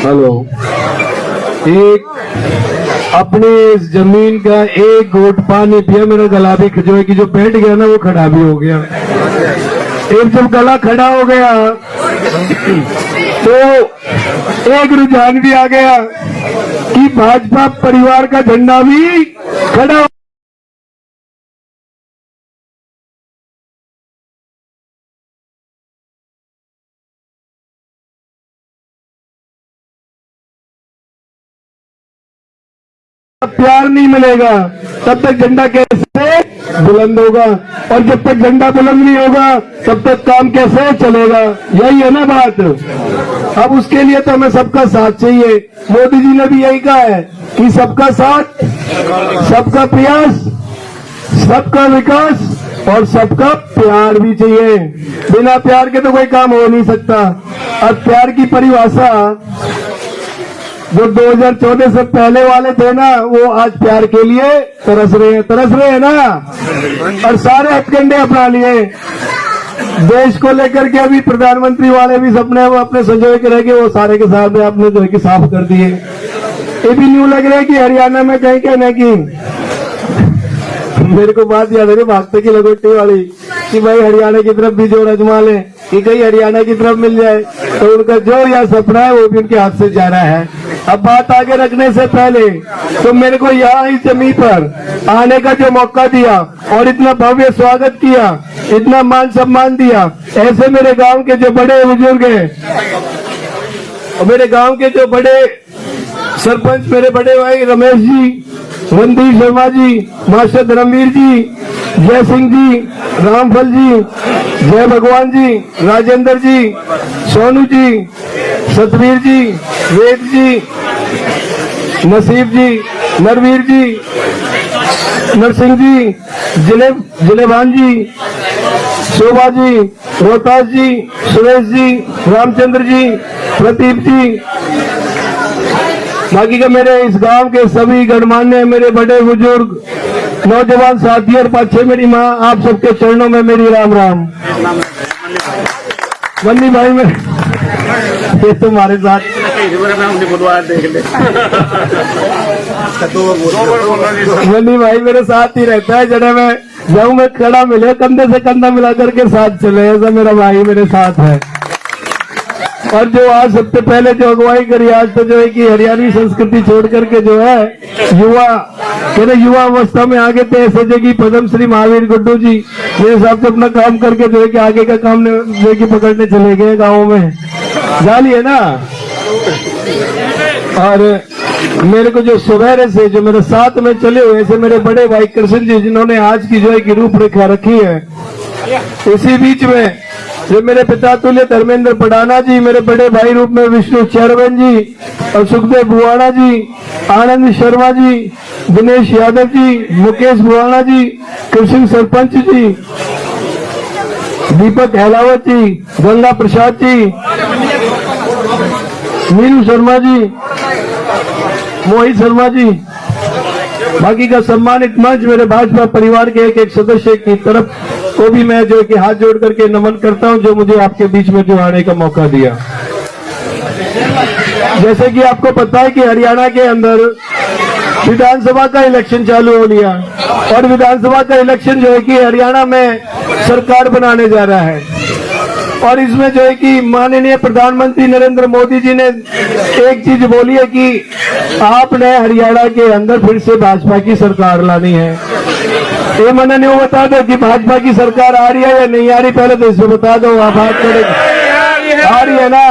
Hello, एक अपने इस जमीन का एक घूंट पानी पिया, मेरा गला भी खजोए की जो बैठ गया ना वो खड़ा भी हो गया। एक जब गला खड़ा हो गया तो एक रुझान भी आ गया कि भाजपा परिवार का झंडा भी खड़ा। प्यार नहीं मिलेगा तब तक झंडा कैसे बुलंद होगा, और जब तक झंडा बुलंद नहीं होगा तब तक काम कैसे चलेगा। यही है ना बात। अब उसके लिए तो हमें सबका साथ चाहिए। मोदी जी ने भी यही कहा है कि सबका साथ, सबका प्रयास, सबका विकास और सबका प्यार भी चाहिए। बिना प्यार के तो कोई काम हो नहीं सकता। अब प्यार की परिभाषा जो 2014 से पहले वाले थे ना, वो आज प्यार के लिए तरस रहे हैं ना, और सारे हथकंडे अपना लिए। देश को लेकर के अभी प्रधानमंत्री वाले भी सपने वो अपने संजोए के रह गए, वो सारे के सारे आपने जो है कि साफ कर दिए। ये भी न्यू लग रहा है कि हरियाणा में कहीं कहने की, मेरे को बात याद है भागते की लगोटी वाली कि भाई हरियाणा की तरफ भी जोड़ अजमा ले कि कहीं हरियाणा की तरफ मिल जाए, तो उनका जो यह सपना है वो भी उनके हाथ से जा रहा है। अब बात आगे रखने से पहले तो मेरे को यहाँ इस जमीन पर आने का जो मौका दिया और इतना भव्य स्वागत किया, इतना मान सम्मान दिया, ऐसे मेरे गांव के जो बड़े बुजुर्ग हैं और मेरे गांव के जो बड़े सरपंच, मेरे बड़े भाई रमेश जी, रणधीर शर्मा जी, मास्टर धर्मवीर जी, जय सिंह जी, रामफल जी, जय भगवान जी, राजेंद्र जी, सोनू जी, सतवीर जी, वेद जी, नसीब जी, नरवीर जी, नरसिंह जी, जिलेबान जी, शोभा जी, रोहतास जी, सुरेश जी, रामचंद्र जी, प्रदीप जी, बाकी का मेरे इस गांव के सभी गणमान्य, मेरे बड़े बुजुर्ग, नौजवान साथी और पाछे मेरी माँ, आप सबके चरणों में मेरी राम राम। बन्नी भाई में ये तुम्हारे साथ बन्नी भाई मेरे साथ ही रहता है। जब मैं खड़ा मिले कंधे से कंधा मिला करके साथ चले, ऐसा मेरा भाई मेरे साथ है। और जो आज सबसे पहले जो अगुवाई करी, आज तो जो है कि हरियाणवी संस्कृति छोड़ करके जो है युवा अवस्था में आगे थे, ऐसे जगह पद्मश्री महावीर गुड्डू जी मेरे हिसाब से अपना काम करके जो है कि आगे का काम जो है कि पकड़ने चले गए गाँव में, जानी है ना। और मेरे को जो सुबह से जो मेरे साथ में चले हुए ऐसे मेरे बड़े भाई कृष्ण जी, जिन्होंने आज की जो है कि रूपरेखा रखी है। इसी बीच में जो मेरे पिता तुल्य धर्मेंद्र पडाना जी, मेरे बड़े भाई रूप में विष्णु चैरवन जी और सुखदेव बुआना जी, आनंद शर्मा जी, दिनेश यादव जी, मुकेश बुआना जी, कृष्ण सरपंच जी, दीपक हेलावत जी, गंगा प्रसाद जी, मीनू शर्मा जी, मोहित शर्मा जी, बाकी का सम्मानित मंच मेरे भाजपा परिवार के एक एक सदस्य की तरफ को भी मैं जो कि हाथ जोड़ करके नमन करता हूं, जो मुझे आपके बीच में जो आने का मौका दिया। जैसे कि आपको पता है कि हरियाणा के अंदर विधानसभा का इलेक्शन चालू हो लिया, और विधानसभा का इलेक्शन जो है कि हरियाणा में सरकार बनाने जा रहा है। और इसमें जो है कि माननीय प्रधानमंत्री नरेंद्र मोदी जी ने एक चीज बोली है कि आपने हरियाणा के अंदर फिर से भाजपा की सरकार लानी है। ये मैंने नहीं बता दो कि भाजपा की सरकार आ रही है या नहीं आ रही, पहले तो इसमें बता दो। आप बात करें, आ रही है ना,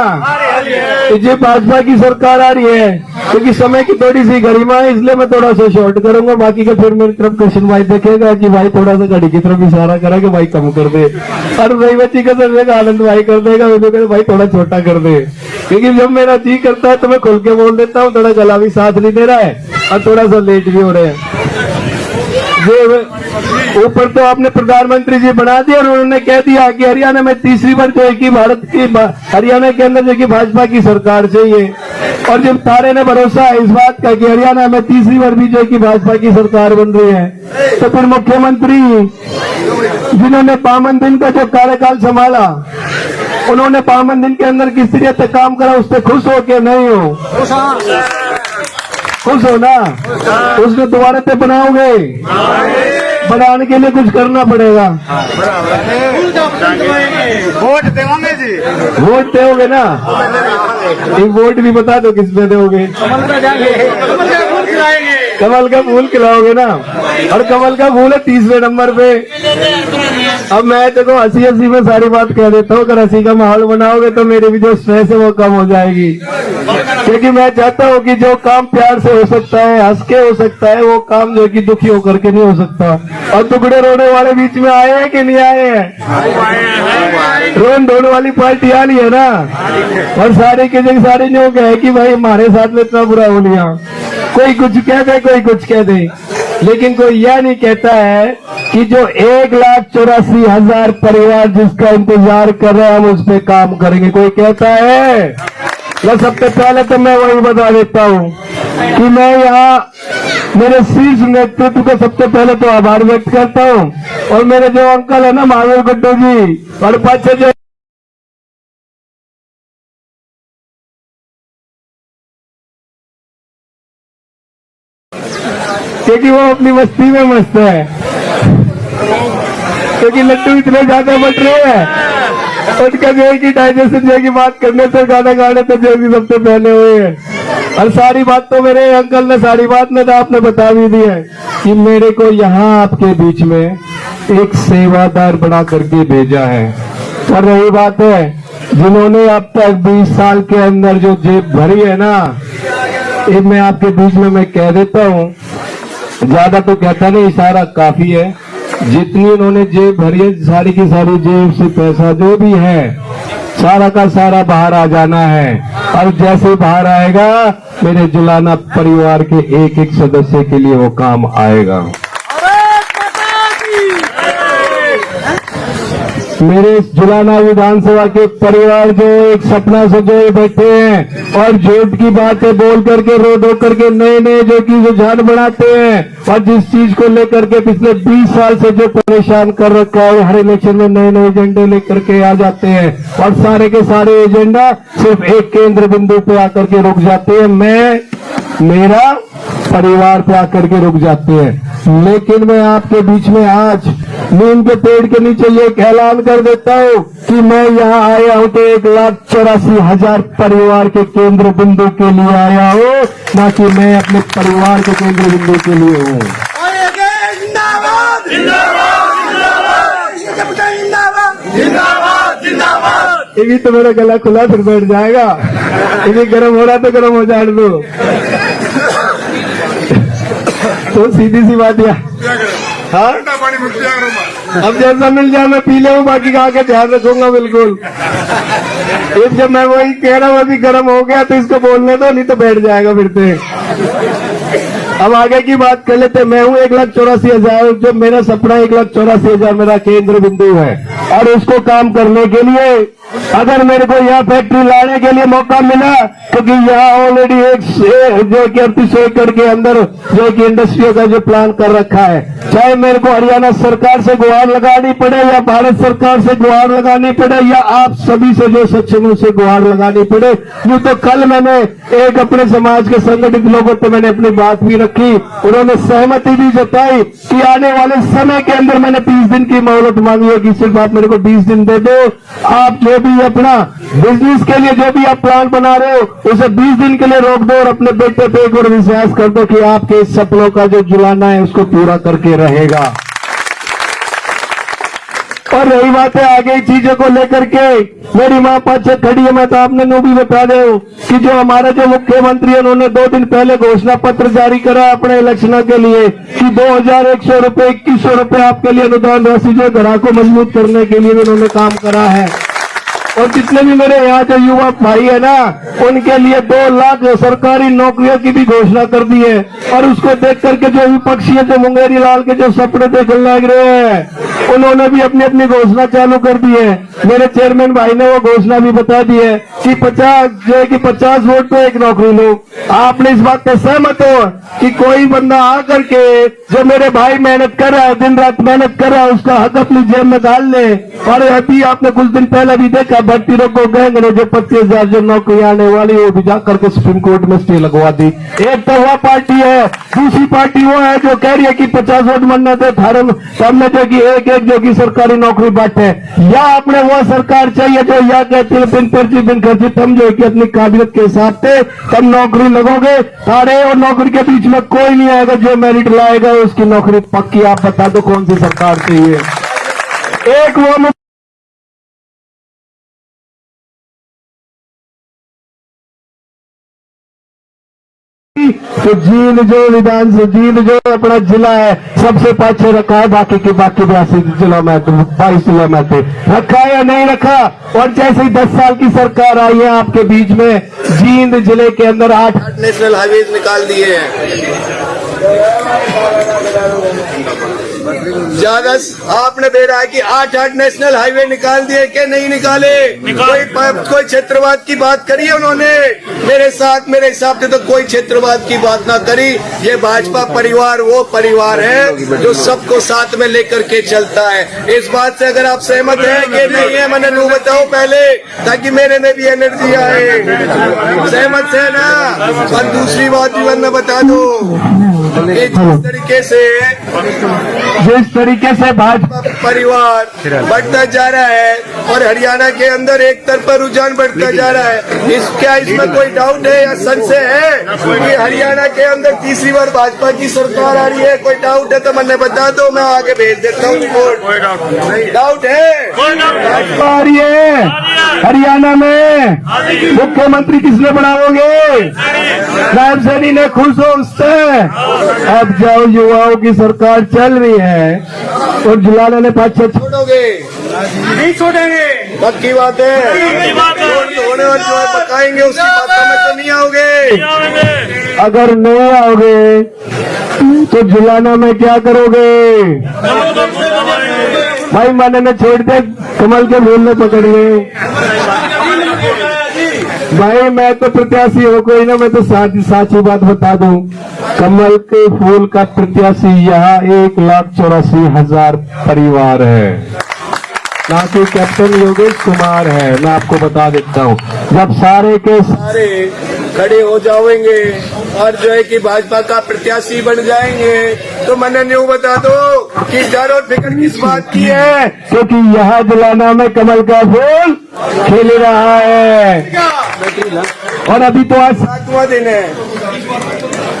ये भाजपा की सरकार आ रही है। क्योंकि समय की थोड़ी सी गरिमा है, इसलिए मैं थोड़ा सा शॉर्ट करूंगा, बाकी का फिर मेरी तरफ कृष्ण भाई देखेगा कि भाई थोड़ा सा घड़ी की तरफ इशारा करा कि भाई कम कर दे, और रही बच्ची का सर आनंद भाई कर देगा, भाई थोड़ा छोटा कर दे। क्योंकि जब मेरा जी करता है तो मैं खुल के बोल देता हूँ, थोड़ा गला भी साथ नहीं दे रहा है और थोड़ा सा लेट भी हो रहे हैं। ऊपर तो आपने प्रधानमंत्री जी बना दिया और उन्होंने कह दिया कि हरियाणा में तीसरी बार जो है कि भारत की हरियाणा के अंदर जो कि भाजपा की सरकार चाहिए। और जब सारे ने भरोसा है इस बात का कि हरियाणा में तीसरी बार भी जो है कि भाजपा की सरकार बन रही है, तो फिर मुख्यमंत्री जिन्होंने 52 दिन का जो कार्यकाल संभाला, उन्होंने 52 दिन के अंदर किस तरह से काम करा, उससे खुश हो के नहीं हो? खुश हो ना? उसने दोबारा से बनाओगे? बनाने के लिए कुछ करना पड़ेगा। वोट देंगे जी, वोट दोगे ना? एक वोट भी बता दो किस पे दोगे? कमल का फूल खिलाओगे ना? और कमल का फूल है 30वें नंबर पे। अब मैं देखो हंसी हंसी में सारी बात कह देता हूँ, अगर हंसी का माहौल बनाओगे तो मेरी भी जो स्ट्रेस है वो कम हो जाएगी, क्योंकि मैं चाहता हूँ कि जो काम प्यार से हो सकता है, हंस के हो सकता है, वो काम जो कि दुखी होकर के नहीं हो सकता। और टुकड़े रोने वाले बीच में आए हैं कि नहीं आए हैं? रोन धोने वाली पार्टी आ रही है ना, और सारे के जगह सारे लोग है कि भाई हमारे साथ में इतना बुरा हो लिया। कोई कुछ कह दे, कोई कुछ कह दे, लेकिन कोई यह नहीं कहता है कि जो 1,84,000 परिवार जिसका इंतजार कर रहे हैं हम उस पर काम करेंगे। कोई कहता है? या सबसे पहले तो मैं वही बता देता हूँ कि मैं यहाँ मेरे शीर्ष नेतृत्व का सबसे पहले तो आभार व्यक्त करता हूँ, और मेरे जो अंकल है ना महावीर गुड्डू जी, और पाछे जो क्योंकि वो अपनी मस्ती में मस्त है, क्योंकि लड्डू इतने ज्यादा बट रहे हैं, उनका जो है कि डाइजेशन जो की बात करने से गाना गाने तो जो भी सबसे पहले हुए हैं। और सारी बात तो मेरे अंकल ने सारी बात में तो आपने बता भी दी है कि मेरे को यहाँ आपके बीच में एक सेवादार बना करके भेजा है। और रही बात है जिन्होंने अब तक 20 साल के अंदर जो जेब भरी है ना, ये मैं आपके बीच में मैं कह देता हूँ, ज्यादा तो कहता नहीं, इशारा काफी है। जितनी उन्होंने जेब भरी है, सारी की सारी जेब से पैसा जो भी है सारा का सारा बाहर आ जाना है। और जैसे बाहर आएगा मेरे जुलाना परिवार के एक एक सदस्य के लिए वो काम आएगा। मेरे इस जुलाना विधानसभा के परिवार जो एक सपना सजोए बैठे हैं और झूठ की बातें बोल करके रो धो करके नए नए जो की रुझान बनाते हैं, और जिस चीज को लेकर के पिछले 20 साल से जो परेशान कर रखा है, हर इलेक्शन में नए नए एजेंडे लेकर के आ जाते हैं, और सारे के सारे एजेंडा सिर्फ एक केंद्र बिंदु पे आकर के रुक जाते हैं, मैं मेरा परिवार पे आकर के रुक जाते हैं। लेकिन मैं आपके बीच में आज नीम के पेड़ के नीचे ये ऐलान कर देता हूँ कि मैं यहाँ आया हूँ तो 1,84,000 परिवार के केंद्र बिंदु के लिए आया हूँ, ना कि मैं अपने परिवार के केंद्र बिंदु के लिए हूँ। ये भी तो मेरा गला खुला फिर बैठ जाएगा, ये भी गर्म हो रहा तो गर्म हो जाने दो। तो सीधी सी बात है, हाँ अब जैसा मिल जाए मैं पी ले हूँ, बाकी का आके ध्यान रखूंगा बिल्कुल। एक जब मैं वही कह रहा हूँ अभी गर्म हो गया तो इसको बोलने दो, नहीं तो बैठ जाएगा फिर से। अब आगे की बात कर लेते। मैं हूँ 1,84,000, जो मेरा सपना 1,84,000 मेरा केंद्र बिंदु है, और उसको काम करने के लिए अगर मेरे को यहाँ फैक्ट्री लाने के लिए मौका मिला, क्योंकि यहाँ ऑलरेडी एक जो कि 38 एकड़ के अंदर जो कि इंडस्ट्रियों का जो प्लान कर रखा है, चाहे मेरे को हरियाणा सरकार से गुहार लगानी पड़े या भारत सरकार से गुहार लगानी पड़े या आप सभी से जो सक्षम से गुहार लगानी पड़े। यूँ तो कल मैंने एक अपने समाज के संगठित लोगों से मैंने अपनी बात भी रखी, उन्होंने सहमति भी जताई कि आने वाले समय के अंदर मैंने 30 दिन की मोहलत मांगी है कि सिर्फ आप मेरे को 20 दिन दे दो, आप जो भी अपना बिजनेस के लिए जो भी आप प्लान बना रहे हो उसे 20 दिन के लिए रोक दो, और अपने बेटे पे एक और विश्वास कर दो कि आपके इस सपनों का जो जुलाना है उसको पूरा करके रहेगा। और रही बात है आगे चीजों को लेकर के, मेरी मां पाछे खड़ी है, मैं तो आपने नो भी बता दे कि जो हमारे जो मुख्यमंत्री है उन्होंने 2 दिन पहले घोषणा पत्र जारी करा अपने इलेक्शनों के लिए कि 2,100 रुपए 2,100 रुपए आपके लिए अनुदान राशि जो घड़ा को मजबूत करने के लिए उन्होंने काम करा है। और जितने भी मेरे यहाँ जो युवा भाई है ना, उनके लिए 2 लाख सरकारी नौकरियों की भी घोषणा कर दी है। और उसको देख करके जो विपक्षी है, जो मुंगेरी लाल के जो सपने देखने लग रहे हैं, उन्होंने भी अपनी अपनी घोषणा चालू कर दी है। मेरे चेयरमैन भाई ने वो घोषणा भी बता दी है कि 50 वोट पे 1 नौकरी लो। आपने इस बात पे सहमत हो कि कोई बंदा आकर के जो मेरे भाई मेहनत कर रहा है, दिन रात मेहनत कर रहा है, उसका हक अपनी जेब में डाल ले। और अभी आपने कुछ दिन पहले भी देखा भर्ती को कहेंगे जो 25,000 जो नौकरी आने वाली वो भी जाकर के सुप्रीम कोर्ट में स्टे लगवा दी। एक तो वह पार्टी है, दूसरी पार्टी वो है जो कह रही है कि 50 वोट बनने थे फार्म सामने जो कि एक एक जो कि सरकारी नौकरी बांटे। या अपने वो सरकार चाहिए जो या कहती है बिन पर्ची बिन खर्ची, तुम जो कि अपनी काबिलियत के हिसाब से तुम नौकरी लगोगे, थारे और नौकरी के बीच में कोई नहीं आएगा, जो मेरिट लाएगा उसकी नौकरी पक्की। आप बता दो कौन सी सरकार चाहिए? एक वो तो जींद जो जींद जो अपना जिला है सबसे पाछे रखा है, बाकी के बाकी 82 जिलों में 22 जिलों में थे रखा है या नहीं रखा। और जैसे ही 10 साल की सरकार आई है आपके बीच में, जींद जिले के अंदर 8 नेशनल हाईवेज निकाल दिए हैं। ज्यादा आपने दे रहा है कि 8 नेशनल हाईवे निकाल दिए कि नहीं निकाले? कोई क्षेत्रवाद की बात करी है उन्होंने? मेरे साथ मेरे हिसाब से तो कोई क्षेत्रवाद की बात ना करी। ये भाजपा परिवार वो परिवार है जो सबको साथ में लेकर के चलता है। इस बात से अगर आप सहमत हैं कि नहीं है, मैंने नू बताओ पहले, ताकि मेरे में भी एनर्जी आए। सहमत है ना? और दूसरी बात भी मैं बता दो कि जिस तरीके से भाजपा परिवार बढ़ता जा रहा है और हरियाणा के अंदर एक तरफा रुझान बढ़ता जा रहा है, इसमें कोई डाउट है या संशय है कि हरियाणा के अंदर तीसरी बार भाजपा की सरकार आ रही है? कोई डाउट है तो मैंने बता दो, मैं आगे भेज देता हूँ रिपोर्ट। डाउट है? भाजपा आ रही है हरियाणा में, मुख्यमंत्री किसने बनाओगे? नायब सैनी ने खुश हो उससे। अब जाओ, युवाओं की सरकार चल रही है और जुलाना ने 5-6 छोड़ोगे? नहीं छोड़ेंगे, पक्की बात है। होने और जो है पकाएंगे उसकी बात में तो नहीं आओगे। अगर नहीं आओगे तो जुलाना में क्या करोगे? भाई माने ने छोड़ दे, कमल के फूल ने पकड़ ले। भाई मैं तो प्रत्याशी हो कोई ना, मैं तो साची बात बता दूं, कमल के फूल का प्रत्याशी यहाँ 1,84,000 परिवार है, ना कि कैप्टन योगेश कुमार है। मैं आपको बता देता हूँ, जब सारे के सारे खड़े हो जाओगे और जो है कि भाजपा का प्रत्याशी बन जाएंगे तो मैंने न्यू बता दो कि डर और फिक्र किस बात की है, क्योंकि यहाँ जुलाना में कमल का फूल खिल रहा है। और अभी तो आज 7वां दिन है,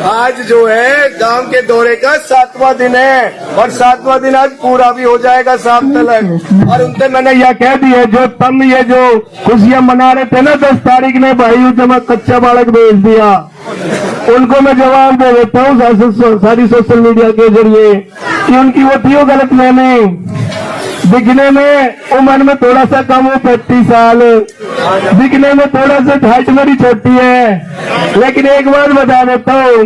आज जो है गांव के दौरे का 7वां दिन है और 7वां दिन आज पूरा भी हो जाएगा शाम तक। और उनसे मैंने यह कह दिया, जो तुम ये जो खुशियां मना रहे थे ना 10 तारीख ने, भाई जब मैं कच्चा बालक भेज दिया, उनको मैं जवाब दे देता हूँ सारी सोशल मीडिया के जरिए कि उनकी वो थी वो गलत मैंने दिखने में उम्र में थोड़ा सा कम हो, 35 साल, दिखने में थोड़ा सा हाइट मेरी छोटी है, लेकिन एक बात बता देता हूँ,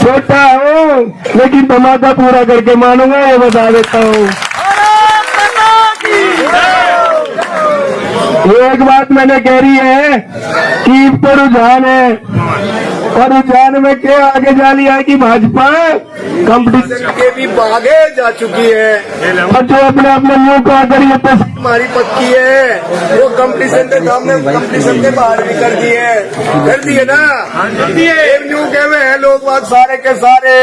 छोटा हूँ लेकिन धमाका पूरा करके मानूंगा, ये बता देता हूँ। एक बात मैंने कह रही है कि तो रुझान है, और रुझान में क्या आगे जा लिया है कि भाजपा कंपटीशन के भी आगे जा चुकी है, और जो अपने अपने मुंह को अगर ये तो हमारी पक्की है, वो कंपटीशन के सामने कंपटीशन के बाहर भी कर दिए ना। एक न्यू कहे हुए हैं लोग बात सारे के सारे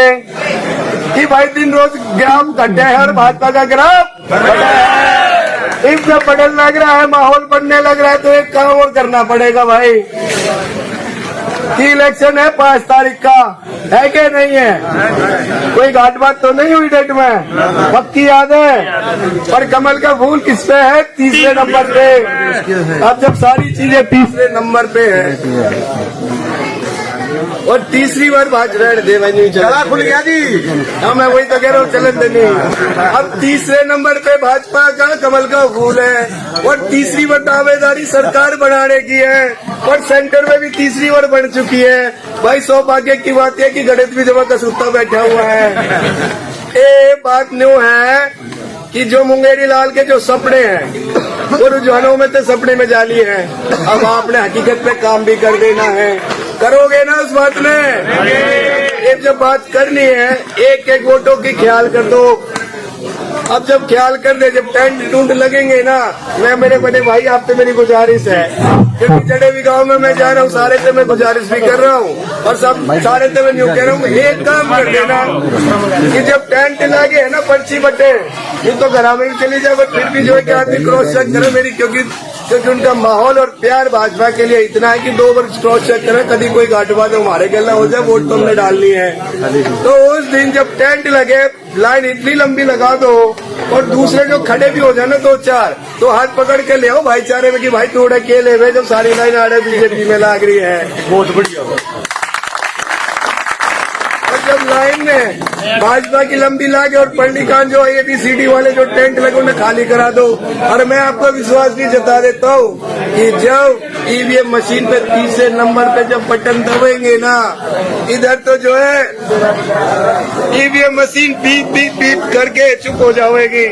कि भाई दिन रोज ग्राफ घटे है और भाजपा का ग्राफ इनसे बढ़ने लग रहा है, माहौल बनने लग रहा है। तो एक काम और करना पड़ेगा भाई कि इलेक्शन है 5 तारीख का, है कि नहीं है? कोई घाट बात तो नहीं हुई डेट में, पक्की याद है? और कमल का फूल किस पे है? 3रे नंबर पे। अब जब सारी चीजें 3रे नंबर पे है और तीसरी बार भाज रहे दे चला खुल गया जी। हाँ मैं वही तो कह रहा हूँ, चलन देनी। अब 3रे नंबर पे भाजपा का कमल का फूल है और तीसरी बार दावेदारी सरकार बनाने की है और सेंटर में भी तीसरी बार बन चुकी है। भाई सौभाग्य की बात है कि गणित भी जमा कसुत्ता बैठा हुआ है। ये बात न्यू है कि जो मुंगेरी लाल के जो सपने हैं वो रुझानों में तो सपने में जाली है। अब आपने हकीकत पे काम भी कर देना है, करोगे ना उस बात में? एक जब बात करनी है, एक एक वोटों की ख्याल कर दो। अब जब ख्याल कर दे, जब टेंट टूंट लगेंगे ना, मैं मेरे बड़े भाई आपसे मेरी गुजारिश है, क्योंकि जड़े भी गांव में मैं जा रहा हूँ, सारे से मैं गुजारिश भी कर रहा हूँ और सब सारे से मैं न्यू कह रहा हूँ, एक काम कर देना कि जब टेंट लगे है ना, पर्ची बटे ये तो घर में भी चली जाए, फिर भी जो है कि आदमी क्रॉस चेक करे मेरी, क्योंकि उनका माहौल और प्यार भाजपा के लिए इतना है कि 2 वर्ष क्रॉस चेक करें, कभी कोई घाटबाज हमारे गला हो जाए, वोट तो हमने डालनी है। तो उस दिन जब टेंट लगे, लाइन इतनी लंबी लगा दो और दूसरे जो खड़े भी हो जाए ना 2-4, तो हाथ पकड़ के ले आओ भाईचारे में कि भाई तू अकेले हुए, जब सारी लाइन आड़े बीजेपी में लग रही है। बहुत बढ़िया। जब लाइन में भाजपा की लंबी लागे और पंडिकान जो ABCD वाले जो टेंट लगे उन्हें खाली करा दो। और मैं आपको विश्वास भी जता देता हूँ कि जब EVM मशीन पे 30 नंबर पे जब बटन दबाएंगे ना, इधर तो जो है EVM machine beep beep beep करके चुप हो जाएगी,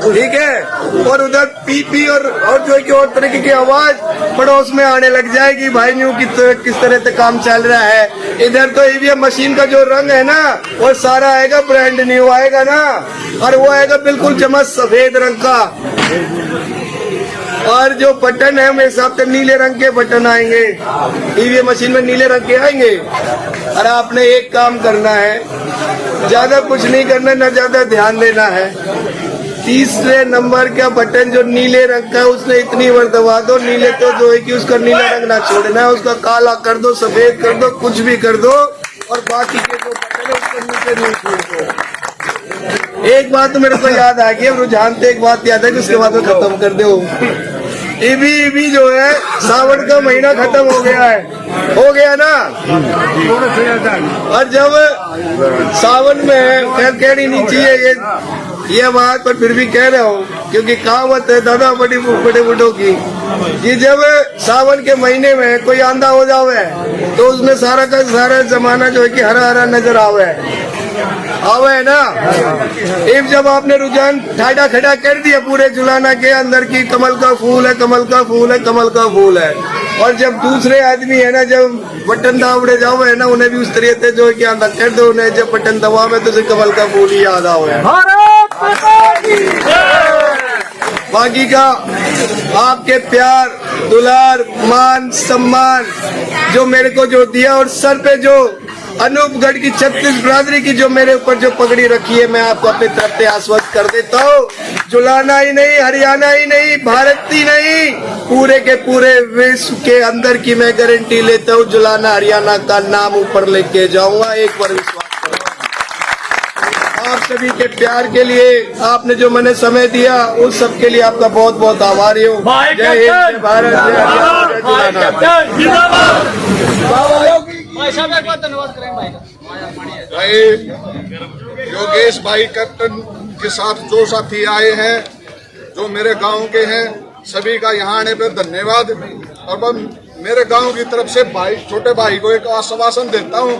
ठीक है, और उधर पीपी और जो है कि और तरीके की आवाज पड़ोस में आने लग जाएगी, भाई न्यू किस तरह से काम चल रहा है। इधर तो EVM मशीन का जो रंग है ना, वो सारा आएगा ब्रांड न्यू आएगा ना, और वो आएगा बिल्कुल चमक सफेद रंग का, और जो बटन है मेरे हिसाब से नीले रंग के बटन आएंगे, EVM मशीन में नीले रंग के आएंगे। और आपने एक काम करना है, ज्यादा कुछ नहीं करना, न ज्यादा ध्यान देना है। 30 नंबर का बटन जो नीले रंग का है, उसने इतनी बार दबा दो, नीले तो जो है कि उसका नीला रंग ना छोड़ना है, उसका काला कर दो, सफेद कर दो, कुछ भी कर दो, और बाकी के जो बटन है उसको नीचे नहीं छोड़ दो। एक बात तो मेरे को याद आ गई, रुझान से एक बात याद है कि उसके बाद में खत्म कर दो। ईवी जो है, सावन का महीना खत्म हो गया ना, और जब सावन में खैर कहनी नहीं चाहिए ये बात, पर फिर भी कह रहा हूँ क्योंकि कहावत है दादा बड़े बुढ़ों की, कि जब सावन के महीने में कोई आंधा हो जावे तो उसमें सारा का सारा जमाना जो है कि हरा हरा नजर आवे ना। एक जब आपने रुझान ठाडा खड़ा कर दिया पूरे जुलाना के अंदर की कमल का फूल है, कमल का फूल है, कमल का फूल है, और जब दूसरे आदमी है ना, जब बटन दावड़े जाओ है ना, उन्हें भी उस तरीके से जो है कि आंधा कर दो, उन्हें जब बटन दबावे तो उसे कमल का फूल ही याद आवे। बाकी का आपके प्यार दुलार मान सम्मान जो मेरे को जो दिया, और सर पे जो अनूपगढ़ की 36 बिरादरी की जो मेरे ऊपर जो पगड़ी रखी है, मैं आपको अपनी तरफ से आश्वस्त कर देता हूँ, जुलाना ही नहीं, हरियाणा ही नहीं, भारत ही नहीं, पूरे के पूरे विश्व के अंदर की मैं गारंटी लेता हूँ, जुलाना हरियाणा का नाम ऊपर लेके जाऊंगा। एक बार विश्वास आप सभी के प्यार के लिए, आपने जो मैंने समय दिया, उस सब के लिए आपका बहुत बहुत आभारी हूँ। जय हिंद, जय भारत, जय हरियाणा, जय जुलाना। धन्यवाद करें भाई योगेश भाई कैप्टन के साथ जो साथी आए हैं, जो मेरे गांव के हैं, सभी का यहाँ आने पर धन्यवाद। और मैं मेरे गांव की तरफ से भाई छोटे भाई को एक आश्वासन देता हूँ,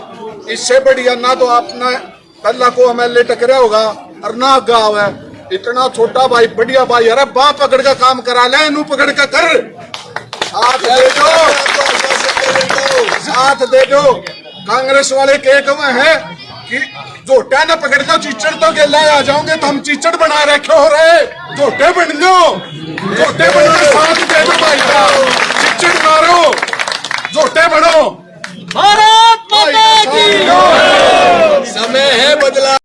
इससे बढ़िया ना तो आपने पहला को MLA टकरा होगा और ना गाँव है, इतना छोटा भाई बढ़िया भाई, अरे बाँ पकड़ का काम करा ले, इनू पकड़ का कर, साथ दे दो। कांग्रेस वाले के एक में है कि झोटा न पकड़ दो, चिचड़ तो के ले आ जाओगे तो हम चिचड़ बना रखे हो रहे, झोटे बन जाओ, झोटे बन के साथ दे दो भाई का, चिचड़ मारो, झोटे बनो। भारत माता की समय है बदला।